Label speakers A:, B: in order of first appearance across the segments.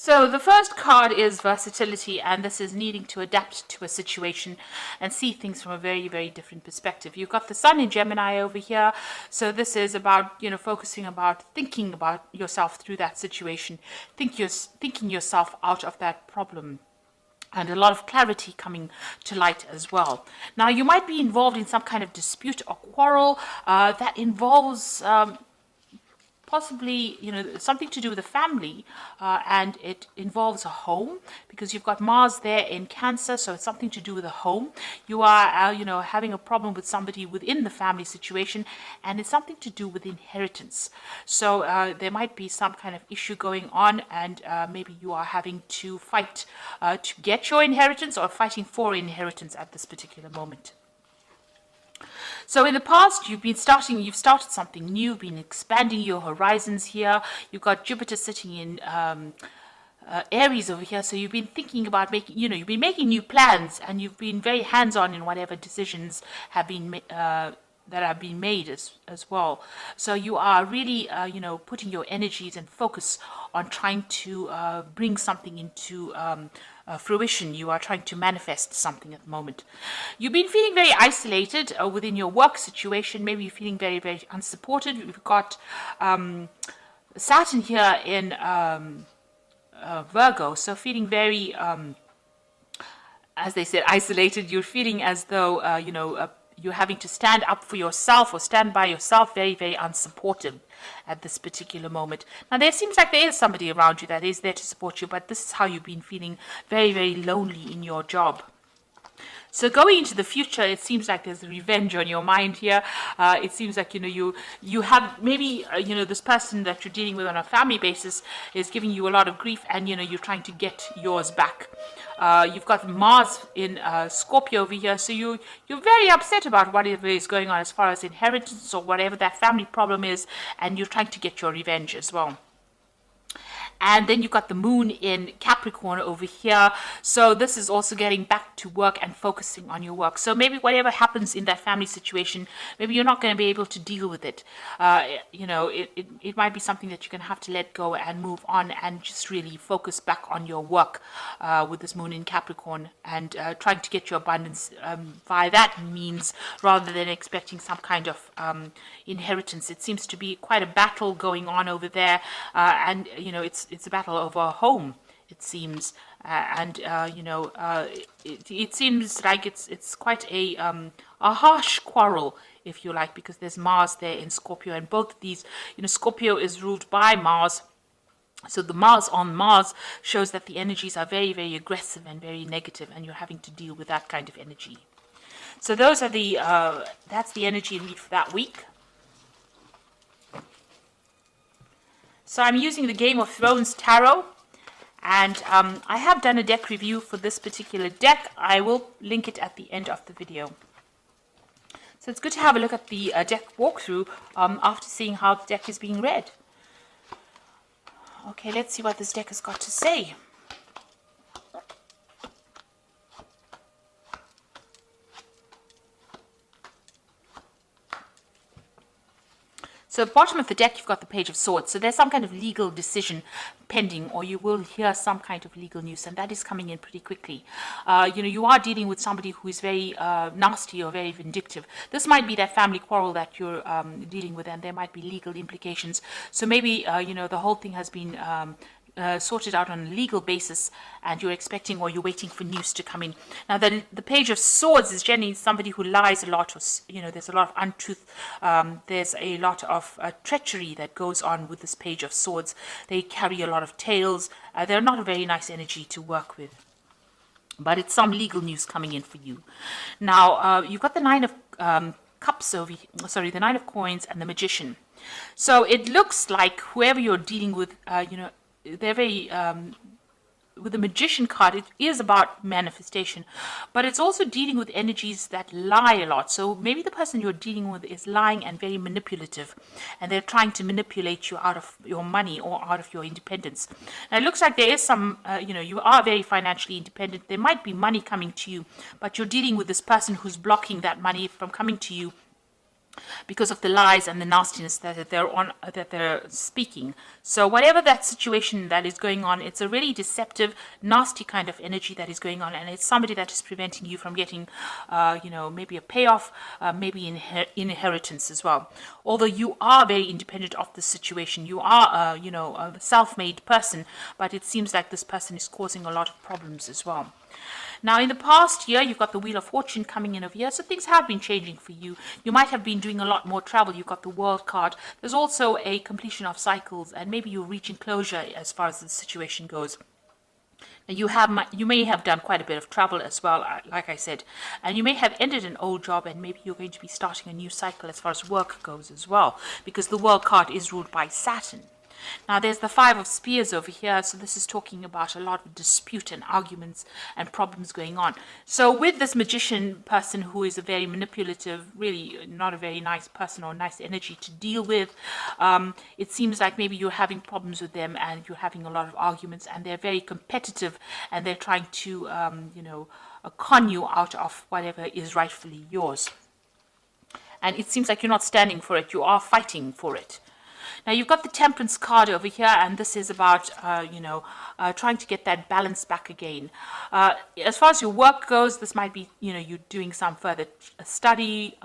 A: So the first card is versatility, and this is needing to adapt to a situation and see things from a very, very different perspective. You've got the sun in Gemini over here, so this is about, focusing about thinking about yourself through that situation, thinking yourself out of that problem. And a lot of clarity coming to light as well. Now, you might be involved in some kind of dispute or quarrel that involves possibly, something to do with the family, and it involves a home, because you've got Mars there in Cancer, so it's something to do with a home. You are, having a problem with somebody within the family situation, and it's something to do with inheritance. So there might be some kind of issue going on, and maybe you are having to fight to get your inheritance, or fighting for inheritance at this particular moment. So in the past, you've started something new, been expanding your horizons here. You've got Jupiter sitting in Aries over here. So you've been thinking about you've been making new plans, and you've been very hands-on in whatever decisions have been that have been made as well. So you are really, putting your energies and focus on trying to bring something into fruition. You are trying to manifest something at the moment. You've been feeling very isolated within your work situation. Maybe you're feeling very, very unsupported. We've got Saturn here in Virgo, so feeling very, as they said, isolated. You're feeling as though, you're having to stand up for yourself or stand by yourself, very, very unsupportive at this particular moment. Now, there seems like there is somebody around you that is there to support you, but this is how you've been feeling, very, very lonely in your job. So going into the future, it seems like there's revenge on your mind here. It seems like, you have maybe, this person that you're dealing with on a family basis is giving you a lot of grief, and, you're trying to get yours back. You've got Mars in Scorpio over here, so you're very upset about whatever is going on as far as inheritance or whatever that family problem is, and you're trying to get your revenge as well. And then you've got the moon in Capricorn over here. So this is also getting back to work and focusing on your work. So maybe whatever happens in that family situation, maybe you're not going to be able to deal with it. It might be something that you're going to have to let go and move on, and just really focus back on your work with this moon in Capricorn, and trying to get your abundance via that means, rather than expecting some kind of inheritance. It seems to be quite a battle going on over there, and it's a battle over a home, it seems, it seems like it's quite a harsh quarrel, if you like, because there's Mars there in Scorpio, and both of these, Scorpio is ruled by Mars. So the Mars on Mars shows that the energies are very, very aggressive and very negative, and you're having to deal with that kind of energy. So those are that's the energy read for that week. So I'm using the Game of Thrones Tarot, and I have done a deck review for this particular deck. I will link it at the end of the video. So it's good to have a look at the deck walkthrough after seeing how the deck is being read. Okay, let's see what this deck has got to say. So at the bottom of the deck, you've got the Page of Swords. So there's some kind of legal decision pending, or you will hear some kind of legal news, and that is coming in pretty quickly. You are dealing with somebody who is very nasty or very vindictive. This might be that family quarrel that you're dealing with, and there might be legal implications. So maybe, the whole thing has been sorted out on a legal basis, and you're expecting, or you're waiting for news to come in. Now, the Page of Swords is generally somebody who lies a lot, or there's a lot of untruth. There's a lot of treachery that goes on with this Page of Swords. They carry a lot of tales. They're not a very nice energy to work with, but it's some legal news coming in for you. Now, you've got the Nine of Cups over here, the Nine of Coins and the Magician. So it looks like whoever you're dealing with, they're very, with the Magician card, it is about manifestation, but it's also dealing with energies that lie a lot. So maybe the person you're dealing with is lying and very manipulative, and they're trying to manipulate you out of your money or out of your independence. Now, it looks like there is some, you are very financially independent. There might be money coming to you, but you're dealing with this person who's blocking that money from coming to you. because of the lies and the nastiness that they're speaking. So whatever that situation that is going on, it's a really deceptive, nasty kind of energy that is going on, and it's somebody that is preventing you from getting, maybe a payoff, maybe inheritance as well. Although you are very independent of the situation, you are, a self-made person, but it seems like this person is causing a lot of problems as well. Now, in the past year, you've got the Wheel of Fortune coming in over here, so things have been changing for you. You might have been doing a lot more travel. You've got the World card. There's also a completion of cycles, and maybe you're reaching closure as far as the situation goes. Now, you may have done quite a bit of travel as well, like I said, and you may have ended an old job, and maybe you're going to be starting a new cycle as far as work goes as well, because the World card is ruled by Saturn. Now, there's the Five of Spears over here, so this is talking about a lot of dispute and arguments and problems going on. So with this magician person who is a very manipulative, really not a very nice person or nice energy to deal with, it seems like maybe you're having problems with them and you're having a lot of arguments, and they're very competitive, and they're trying to, con you out of whatever is rightfully yours. And it seems like you're not standing for it, you are fighting for it. Now, you've got the Temperance card over here, and this is about, trying to get that balance back again. As far as your work goes, this might be, you're doing some further study,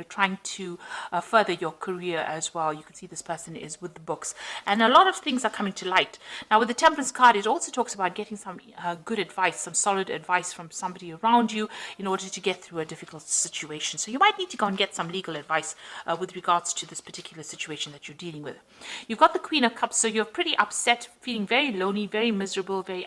A: trying to further your career as well. You can see this person is with the books, and a lot of things are coming to light. Now, with the Temperance card, it also talks about getting some good advice, some solid advice from somebody around you in order to get through a difficult situation. So you might need to go and get some legal advice with regards to this particular situation that you're dealing with. You've got the Queen of Cups, so you're pretty upset, feeling very lonely, very miserable, very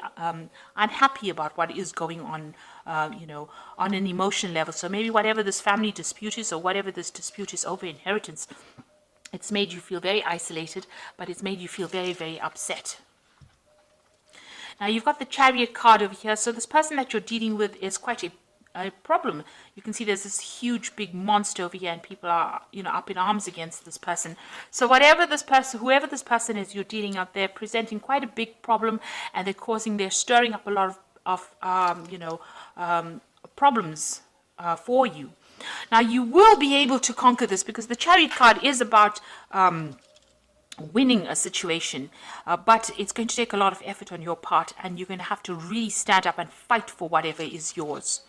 A: unhappy about what is going on, on an emotion level. So maybe whatever this family dispute is, or whatever this dispute is over inheritance, it's made you feel very isolated, but it's made you feel very, very upset. Now, you've got the Chariot card over here, so this person that you're dealing with is quite a problem. You can see there's this huge big monster over here, and people are up in arms against this person. So whoever this person is you're dealing out there, presenting quite a big problem, and they're stirring up a lot of problems for you. Now, you will be able to conquer this, because the Chariot card is about winning a situation, but it's going to take a lot of effort on your part, and you're going to have to really stand up and fight for whatever is yours,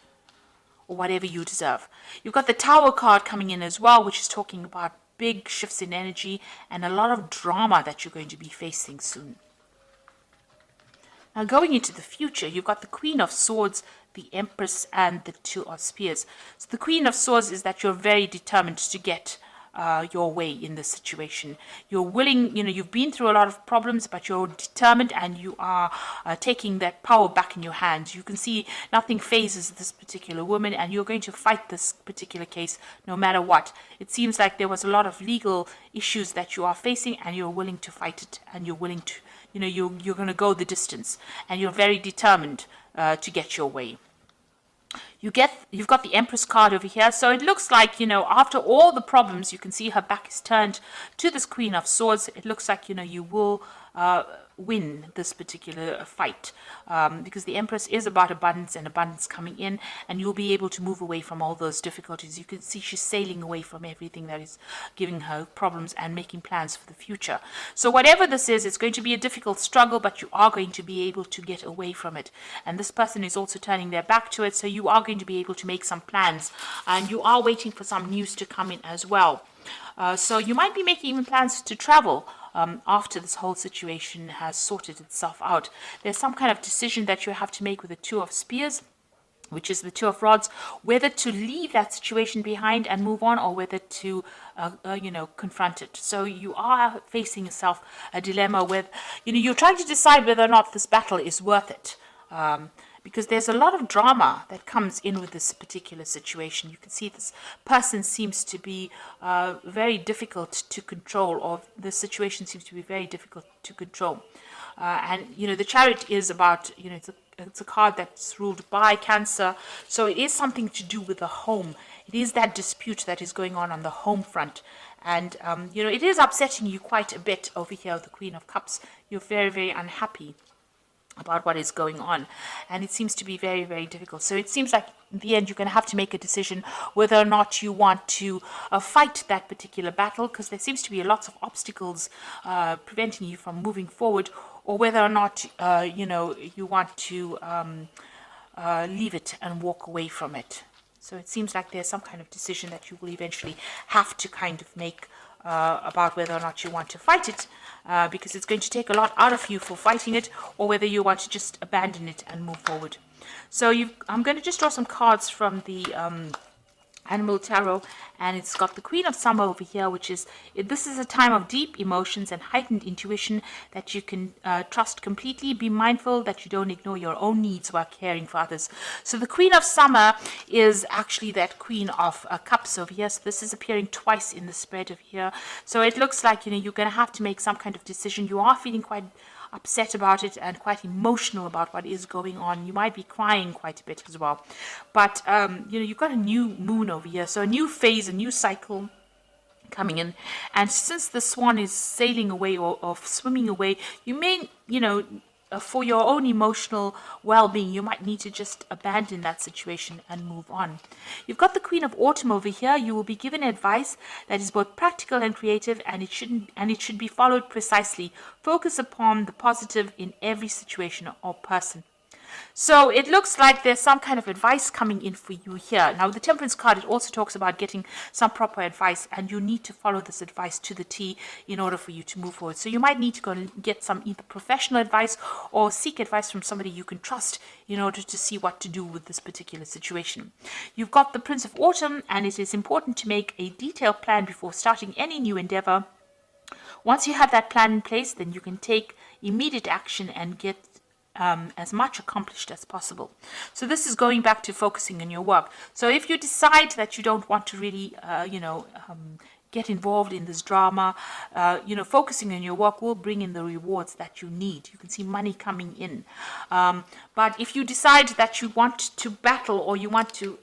A: or whatever you deserve. You've got the Tower card coming in as well, which is talking about big shifts in energy and a lot of drama that you're going to be facing soon. Now, going into the future, you've got the Queen of Swords, the Empress, and the Two of Spears. So the Queen of Swords is that you're very determined to get your way in this situation. You're willing, you've been through a lot of problems, but you're determined, and you are taking that power back in your hands. You can see nothing phases this particular woman, and you're going to fight this particular case no matter what. It seems like there was a lot of legal issues that you are facing, and you're willing to fight it, and you're willing to, you're going to go the distance, and you're very determined to get your way. You've got the Empress card over here, so it looks like, after all the problems, you can see her back is turned to this Queen of Swords. It looks like, you will win this particular fight, because the Empress is about abundance and abundance coming in, and you'll be able to move away from all those difficulties. You can see she's sailing away from everything that is giving her problems and making plans for the future. So whatever this is, it's going to be a difficult struggle, but you are going to be able to get away from it. And this person is also turning their back to it, so you are going to be able to make some plans, and you are waiting for some news to come in as well. So you might be making even plans to travel after this whole situation has sorted itself out. There's some kind of decision that you have to make with the Two of Spears, which is the Two of Rods, whether to leave that situation behind and move on, or whether to, confront it. So you are facing yourself a dilemma where, you're trying to decide whether or not this battle is worth it. Because there's a lot of drama that comes in with this particular situation. You can see this person seems to be very difficult to control, or the situation seems to be very difficult to control. And, the Chariot is about, it's a card that's ruled by Cancer. So it is something to do with the home. It is that dispute that is going on the home front. And, it is upsetting you quite a bit over here with the Queen of Cups. You're very, very unhappy about what is going on, and it seems to be very, very difficult. So it seems like in the end you're going to have to make a decision whether or not you want to fight that particular battle, because there seems to be lots of obstacles preventing you from moving forward, or whether or not you want to leave it and walk away from it. So it seems like there's some kind of decision that you will eventually have to kind of make about whether or not you want to fight it, because it's going to take a lot out of you for fighting it, or whether you want to just abandon it and move forward. So I'm going to just draw some cards from the Animal Tarot, and it's got the Queen of Summer over here, which is, this is a time of deep emotions and heightened intuition that you can trust completely. Be mindful that you don't ignore your own needs while caring for others. So the Queen of Summer is actually that Queen of Cups over here. So this is appearing twice in the spread over here. So it looks like, you're going to have to make some kind of decision. You are feeling quite upset about it and quite emotional about what is going on. You might be crying quite a bit as well. But, you've got a new moon over here. So a new phase, a new cycle coming in. And since the swan is sailing away or swimming away, you may, for your own emotional well-being, you might need to just abandon that situation and move on. You've got the Queen of Autumn over here. You will be given advice that is both practical and creative, and it should be followed precisely. Focus upon the positive in every situation or person. So it looks like there's some kind of advice coming in for you here. Now, the Temperance card, it also talks about getting some proper advice, and you need to follow this advice to the T in order for you to move forward. So you might need to go and get some either professional advice or seek advice from somebody you can trust in order to see what to do with this particular situation. You've got the Prince of Autumn, and it is important to make a detailed plan before starting any new endeavor. Once you have that plan in place, then you can take immediate action and get as much accomplished as possible. So this is going back to focusing on your work. So if you decide that you don't want to really, get involved in this drama, focusing on your work will bring in the rewards that you need. You can see money coming in. But if you decide that you want to battle, or you want to,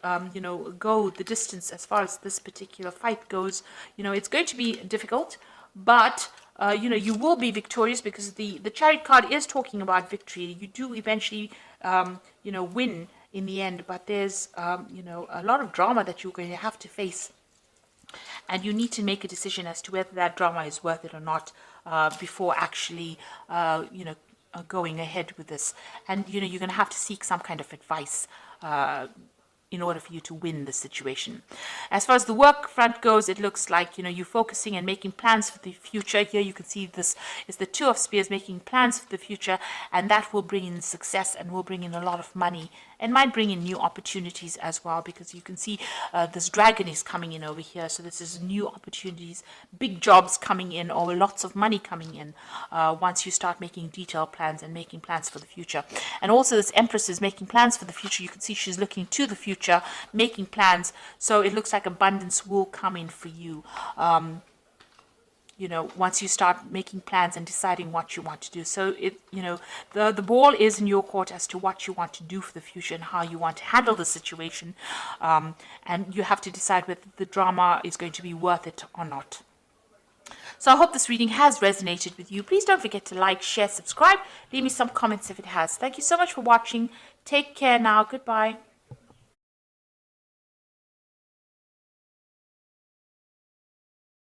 A: go the distance as far as this particular fight goes, it's going to be difficult, but you will be victorious, because the Chariot card is talking about victory. You do eventually, win in the end, but there's, a lot of drama that you're going to have to face. And you need to make a decision as to whether that drama is worth it or not before actually, going ahead with this. And, you're going to have to seek some kind of advice in order for you to win the situation. As far as the work front goes, it looks like, you're focusing and making plans for the future. Here you can see this is the Two of Spears, making plans for the future, and that will bring in success and will bring in a lot of money, and might bring in new opportunities as well, because you can see this dragon is coming in over here. So this is new opportunities, big jobs coming in, or lots of money coming in once you start making detailed plans and making plans for the future. And also this Empress is making plans for the future. You can see she's looking to the future, making plans. So it looks like abundance will come in for you. Once you start making plans and deciding what you want to do. So the ball is in your court as to what you want to do for the future and how you want to handle the situation. And you have to decide whether the drama is going to be worth it or not. So I hope this reading has resonated with you. Please don't forget to like, share, subscribe. Leave me some comments if it has. Thank you so much for watching. Take care now. Goodbye.